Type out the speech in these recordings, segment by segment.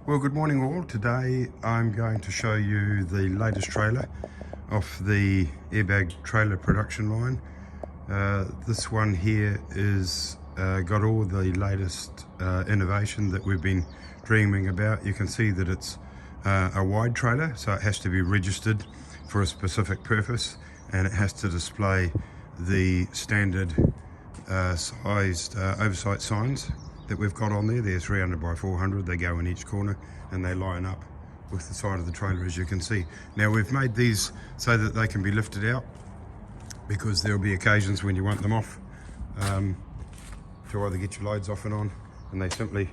Well, good morning all. Today I'm going to show you the latest trailer off the Airbag trailer production line. This one here is got all the latest innovation that we've been dreaming about. You can see that it's a wide trailer, so it has to be registered for a specific purpose, and it has to display the standard sized oversight signs that we've got on there. They're 300 by 400, they go in each corner and they line up with the side of the trailer, as you can see. Now we've made these so that they can be lifted out, because there'll be occasions when you want them off to either get your loads off and on, and they simply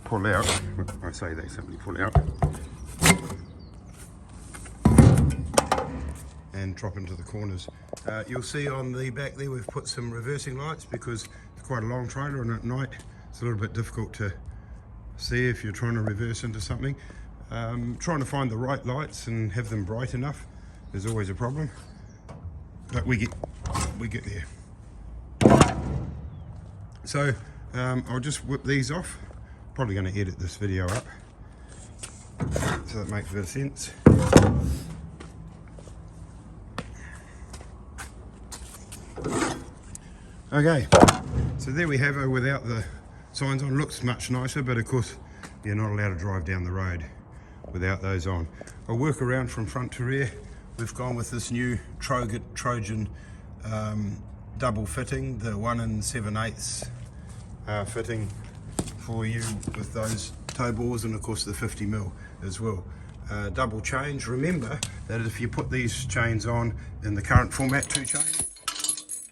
pull out. I say they simply pull out and drop into the corners. You'll see on the back there we've put some reversing lights, because it's quite a long trailer and at night it's a little bit difficult to see if you're trying to reverse into something. Trying to find the right lights and have them bright enough is always a problem, but we get there. So I'll just whip these off. Probably going to edit this video up so that makes a bit of sense. Okay, so there we have her without the signs on. Looks much nicer, but of course you're not allowed to drive down the road without those on. I'll work around from front to rear. We've gone with this new Trojan double fitting, the 1 7/8 fitting for you with those toe bores, and of course the 50mm as well. Double change. Remember that if you put these chains on in the current format, 2 chains,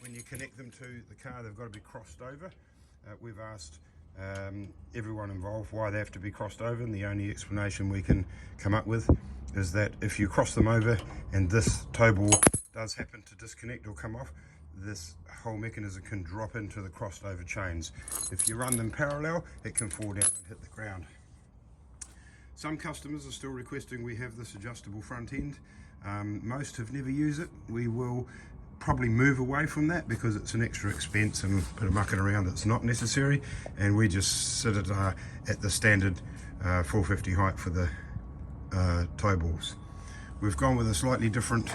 when you connect them to the car, they've got to be crossed over. We've asked everyone involved why they have to be crossed over, and the only explanation we can come up with is that if you cross them over and this toe bore does happen to disconnect or come off, this whole mechanism can drop into the crossed over chains. If you run them parallel, it can fall down and hit the ground. Some customers are still requesting we have this adjustable front end. Most have never used it. We will probably move away from that because it's an extra expense and a bit of mucking around that's not necessary, and we just sit it at the standard 450 height for the toe balls. We've gone with a slightly different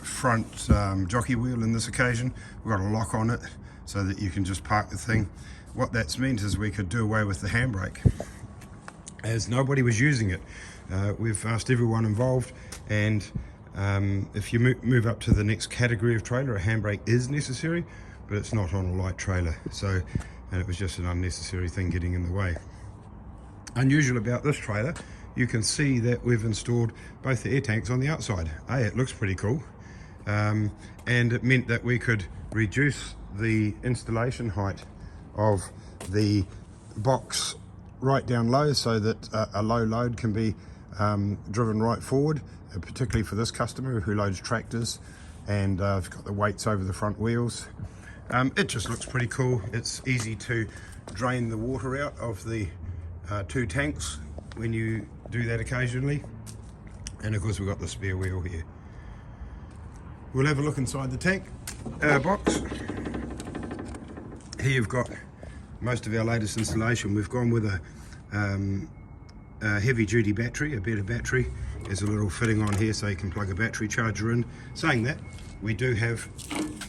front jockey wheel in this occasion. We've got a lock on it so that you can just park the thing. What that's meant is we could do away with the handbrake, as nobody was using it. We've asked everyone involved, and if you move up to the next category of trailer, a handbrake is necessary, but it's not on a light trailer. So, and it was just an unnecessary thing getting in the way. Unusual about this trailer, you can see that we've installed both the air tanks on the outside. It looks pretty cool, and it meant that we could reduce the installation height of the box right down low, so that a low load can be driven right forward, particularly for this customer who loads tractors and it's got the weights over the front wheels. It just looks pretty cool. It's easy to drain the water out of the 2 tanks when you do that occasionally, and of course we've got the spare wheel here. We'll have a look inside the tank box. Here you've got most of our latest installation. We've gone with a heavy duty battery, a better battery. There's a little fitting on here so you can plug a battery charger in. Saying that, we do have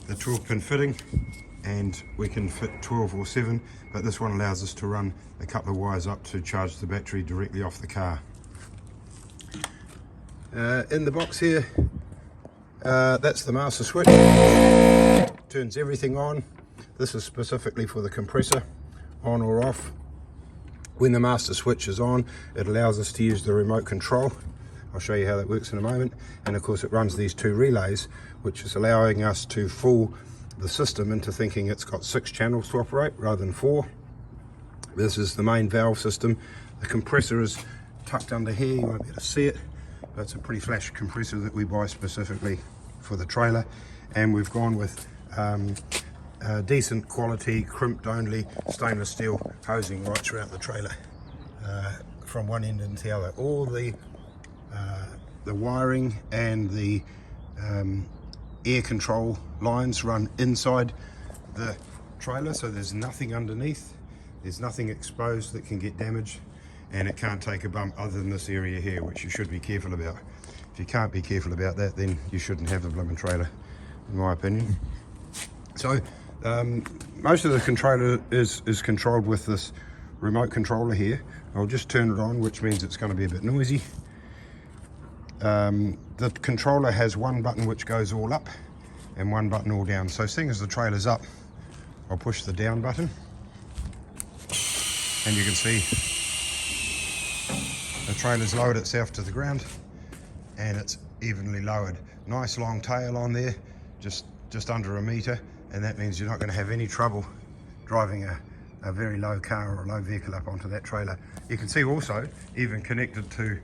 the 12-pin fitting, and we can fit 12 or 7, but this one allows us to run a couple of wires up to charge the battery directly off the car. In the box here, that's the master switch. Turns everything on. This is specifically for the compressor, on or off. When the master switch is on, it allows us to use the remote control. I'll show you how that works in a moment. And of course it runs these 2 relays, which is allowing us to fool the system into thinking it's got 6 channels to operate rather than 4. This is the main valve system. The compressor is tucked under here, you won't be able to see it, but it's a pretty flash compressor that we buy specifically for the trailer. And we've gone with decent quality, crimped only stainless steel hosing right throughout the trailer, from one end into the other. All the wiring and the air control lines run inside the trailer, so there's nothing underneath, there's nothing exposed that can get damaged, and it can't take a bump other than this area here, which you should be careful about. If you can't be careful about that, then you shouldn't have a blooming trailer, in my opinion. So most of the controller is controlled with this remote controller here. I'll just turn it on, which means it's going to be a bit noisy. The controller has one button which goes all up and one button all down. So seeing as the trailer's up, I'll push the down button, and you can see the trailer's lowered itself to the ground and it's evenly lowered. Nice long tail on there, just under 1 meter, and that means you're not going to have any trouble driving a very low car or a low vehicle up onto that trailer. You can see also, even connected to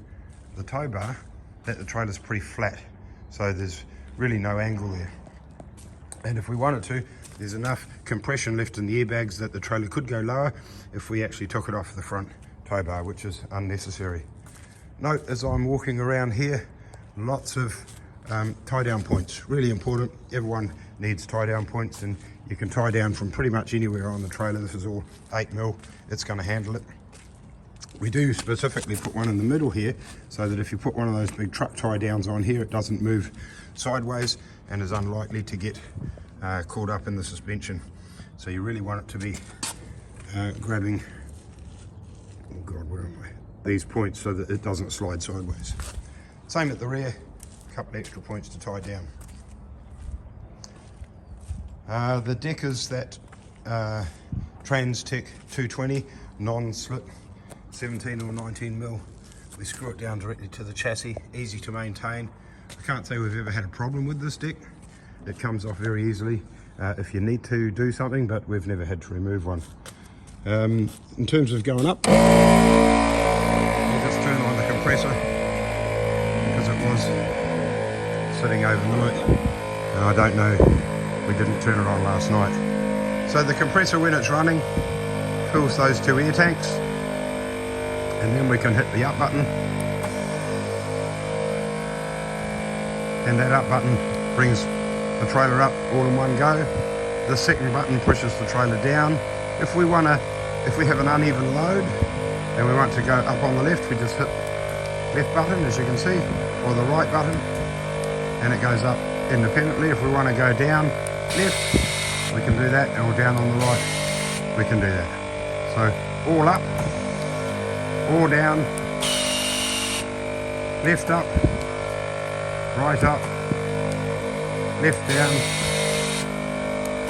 the tow bar, that the trailer's pretty flat, so there's really no angle there. And if we wanted to, there's enough compression left in the airbags that the trailer could go lower if we actually took it off the front tow bar, which is unnecessary. Note, as I'm walking around here, lots of tie down points, really important. Everyone needs tie down points, and you can tie down from pretty much anywhere on the trailer. This is all 8mm, it's going to handle it. We do specifically put one in the middle here, so that if you put one of those big truck tie downs on here, it doesn't move sideways and is unlikely to get caught up in the suspension. So you really want it to be grabbing, oh God, where am I? These points, so that it doesn't slide sideways. Same at the rear, a couple extra points to tie down. The deck is that Trans-Tech 220 non-slip 17 or 19mm. We screw it down directly to the chassis, easy to maintain. I can't say we've ever had a problem with this deck. It comes off very easily if you need to do something, but we've never had to remove one. In terms of going up, I'll just turn on the compressor because it was sitting overnight, and I don't know, we didn't turn it on last night. So the compressor, when it's running, fills those 2 air tanks, and then we can hit the up button, and that up button brings the trailer up all in one go. The second button pushes the trailer down. If we have an uneven load and we want to go up on the left, we just hit left button, as you can see, or the right button, and it goes up independently. If we want to go down left, we can do that, or down on the right, we can do that. So all up, all down, left up, right up, left down,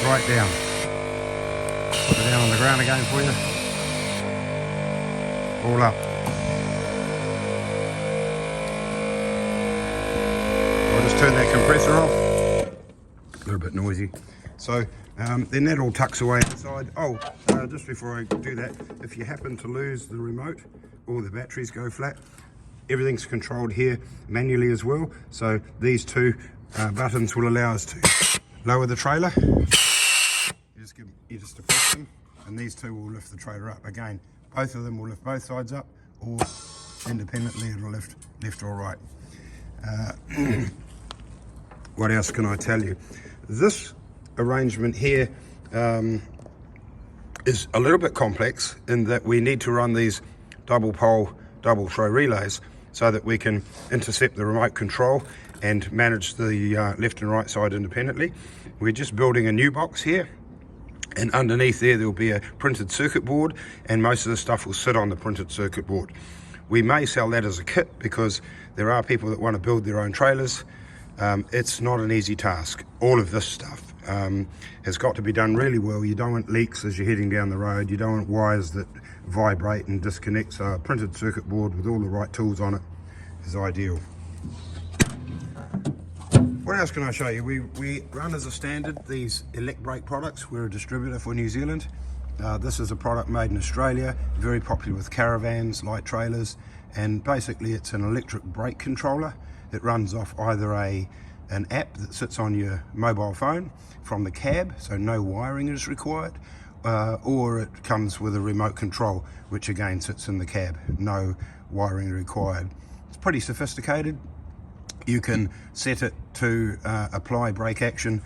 right down. Put it down on the ground again for you. All up. I'll just turn that compressor off. A little bit noisy. So then that all tucks away inside. Oh, just before I do that, if you happen to lose the remote or the batteries go flat, everything's controlled here manually as well. So these 2 buttons will allow us to lower the trailer. You just depress them, and these 2 will lift the trailer up. Again, both of them will lift both sides up, or independently it'll lift left or right. What else can I tell you? This arrangement here is a little bit complex in that we need to run these double pole, double throw relays so that we can intercept the remote control and manage the left and right side independently. We're just building a new box here, and underneath there will be a printed circuit board, and most of the stuff will sit on the printed circuit board. We may sell that as a kit because there are people that want to build their own trailers. It's not an easy task. All of this stuff has got to be done really well. You don't want leaks as you're heading down the road. You don't want wires that vibrate and disconnect. So a printed circuit board with all the right tools on it is ideal. What else can I show you? We run as a standard these elect brake products. We're a distributor for New Zealand. This is a product made in Australia, very popular with caravans, light trailers, and basically it's an electric brake controller. It runs off either an app that sits on your mobile phone from the cab, so no wiring is required, or it comes with a remote control, which again sits in the cab, no wiring required. It's pretty sophisticated. You can set it to apply brake action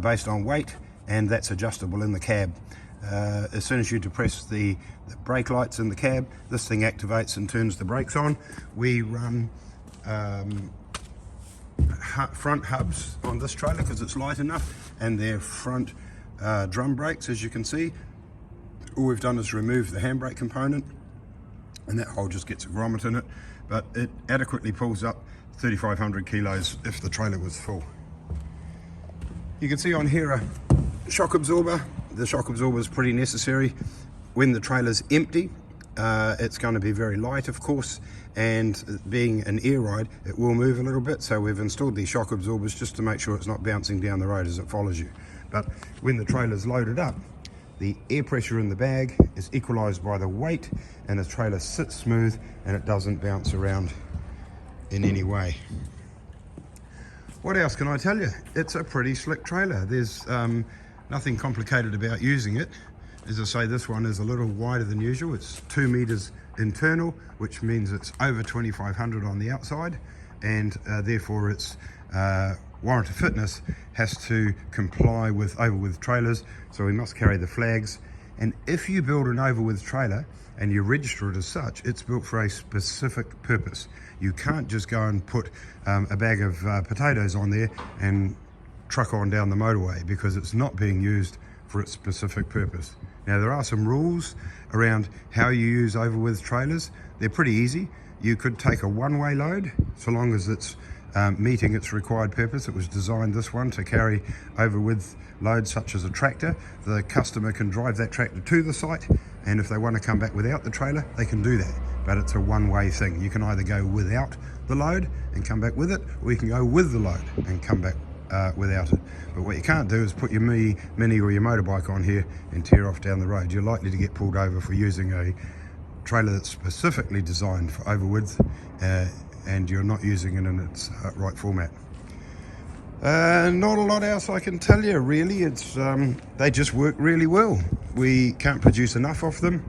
based on weight and that's adjustable in the cab. As soon as you depress the brake lights in the cab, this thing activates and turns the brakes on. We run front hubs on this trailer because it's light enough, and they're front drum brakes, as you can see. All we've done is remove the handbrake component, and that hole just gets a grommet in it, but it adequately pulls up 3,500 kilos if the trailer was full. You can see on here a shock absorber. The shock absorber is pretty necessary. When the trailer's empty, it's going to be very light, of course, and being an air ride, it will move a little bit, so we've installed these shock absorbers just to make sure it's not bouncing down the road as it follows you. But when the trailer's loaded up, the air pressure in the bag is equalized by the weight, and the trailer sits smooth and it doesn't bounce around in any way. What else can I tell you? It's a pretty slick trailer. There's nothing complicated about using it. As I say, this one is a little wider than usual. It's 2 meters internal, which means it's over 2,500 on the outside, and therefore its warrant of fitness has to comply with over-width trailers, so we must carry the flags. And if you build an over-width trailer and you register it as such, it's built for a specific purpose. You can't just go and put a bag of potatoes on there and truck on down the motorway, because it's not being used for its specific purpose. Now, there are some rules around how you use over-width trailers. They're pretty easy. You could take a one-way load, so long as it's meeting its required purpose. It was designed, this one, to carry over-width loads such as a tractor. The customer can drive that tractor to the site, and if they want to come back without the trailer, they can do that. But it's a one-way thing. You can either go without the load and come back with it, or you can go with the load and come back without it. But what you can't do is put your Mini or your motorbike on here and tear off down the road. You're likely to get pulled over for using a trailer that's specifically designed for over-width, and you're not using it in its right format. Not a lot else I can tell you, really. It's they just work really well. We can't produce enough of them.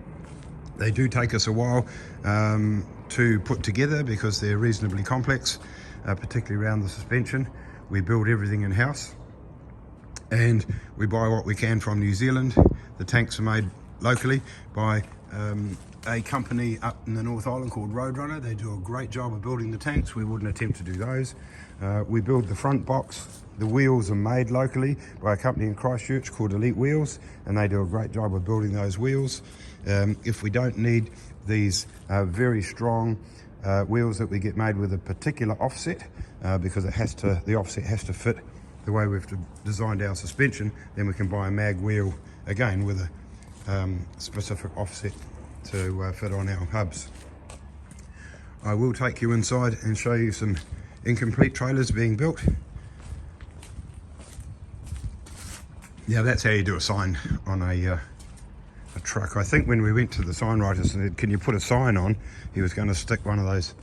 They do take us a while to put together because they're reasonably complex, particularly around the suspension. We build everything in-house, and we buy what we can from New Zealand. The tanks are made locally by a company up in the North Island called Roadrunner. They do a great job of building the tanks. We wouldn't attempt to do those. We build the front box. The wheels are made locally by a company in Christchurch called Elite Wheels, and they do a great job of building those wheels. If we don't need these very strong wheels that we get made with a particular offset, because the offset has to fit the way we've designed our suspension, then we can buy a mag wheel again with a specific offset to fit on our hubs. I will take you inside and show you some incomplete trailers being built. Now, that's how you do a sign on a truck. I think when we went to the sign writer and said, can you put a sign on, he was going to stick one of those,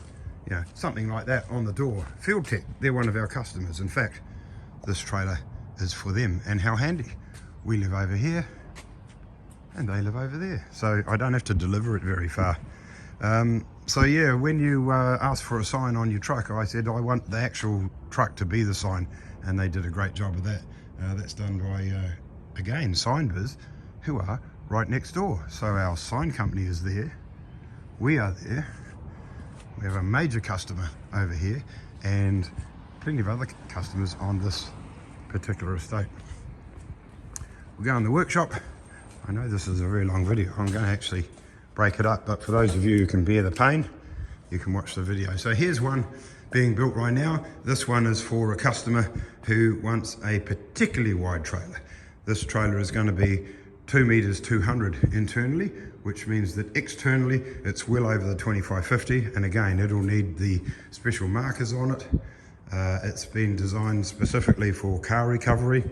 something like that on the door. Field Tech, they're one of our customers. In fact, this trailer is for them, and how handy. We live over here and they live over there, so I don't have to deliver it very far. So yeah, when you ask for a sign on your truck, I said I want the actual truck to be the sign, and they did a great job of that. That's done by, again, Signbiz, who are right next door. So our sign company is there, we are there, we have a major customer over here, and plenty of other customers on this particular estate. We'll go in the workshop. I know this is a very long video. I'm going to actually break it up, but for those of you who can bear the pain, you can watch the video. So here's one being built right now. This one is for a customer who wants a particularly wide trailer. This trailer is going to be 2 meters 200 internally, which means that externally it's well over the 2550, and again, it'll need the special markers on it. It's been designed specifically for car recovery,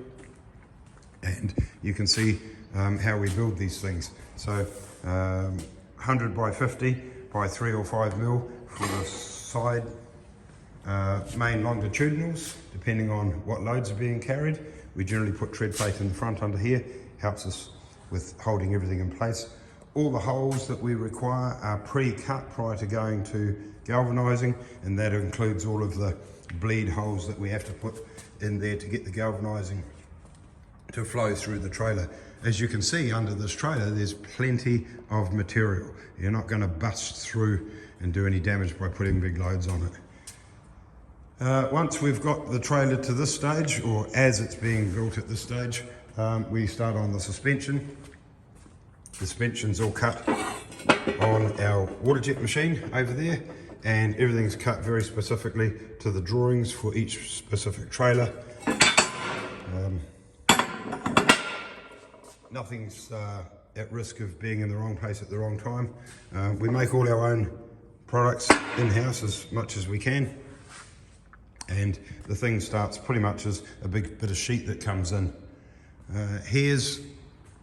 and you can see how we build these things. So 100 by 50 by 3 or 5 mil for the side main longitudinals, depending on what loads are being carried. We generally put tread plate in the front under here, helps us with holding everything in place. All the holes that we require are pre-cut prior to going to galvanizing, and that includes all of the bleed holes that we have to put in there to get the galvanizing to flow through the trailer. As you can see under this trailer, there's plenty of material. You're not going to bust through and do any damage by putting big loads on it. Once we've got the trailer to this stage, or as it's being built at this stage, we start on the suspension. The suspension's all cut on our water jet machine over there, and everything's cut very specifically to the drawings for each specific trailer. Nothing's at risk of being in the wrong place at the wrong time. We make all our own products in-house as much as we can, and the thing starts pretty much as a big bit of sheet that comes in. Here's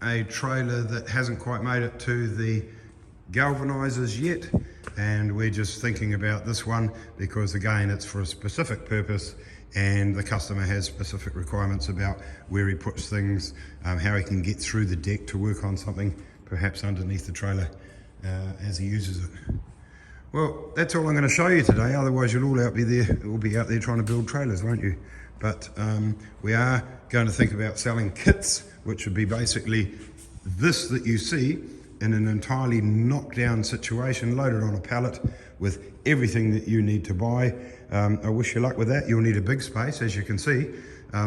a trailer that hasn't quite made it to the galvanizers yet, and we're just thinking about this one because again it's for a specific purpose, and the customer has specific requirements about where he puts things, how he can get through the deck to work on something perhaps underneath the trailer as he uses it. Well, that's all I'm going to show you today, otherwise you'll all be out there trying to build trailers, won't you? But we are going to think about selling kits, which would be basically this that you see in an entirely knockdown situation, loaded on a pallet with everything that you need to buy. I wish you luck with that. You'll need a big space, as you can see.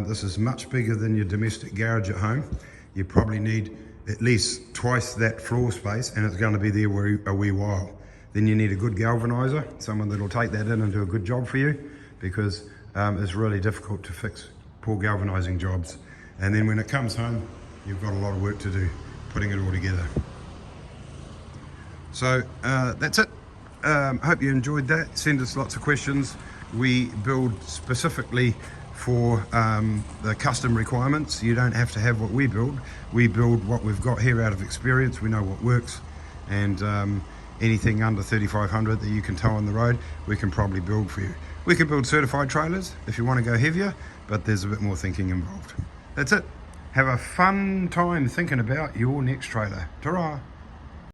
This is much bigger than your domestic garage at home. You probably need at least twice that floor space, and it's going to be there a wee while. Then you need a good galvanizer, someone that'll take that in and do a good job for you, because it's really difficult to fix poor galvanizing jobs. And then when it comes home, you've got a lot of work to do putting it all together. So that's it. Hope you enjoyed that. Send us lots of questions. We build specifically for the custom requirements. You don't have to have what we build. We build what we've got here out of experience. We know what works, and anything under 3,500 that you can tow on the road, we can probably build for you. We can build certified trailers if you want to go heavier, but there's a bit more thinking involved. That's it. Have a fun time thinking about your next trailer. Ta-ra!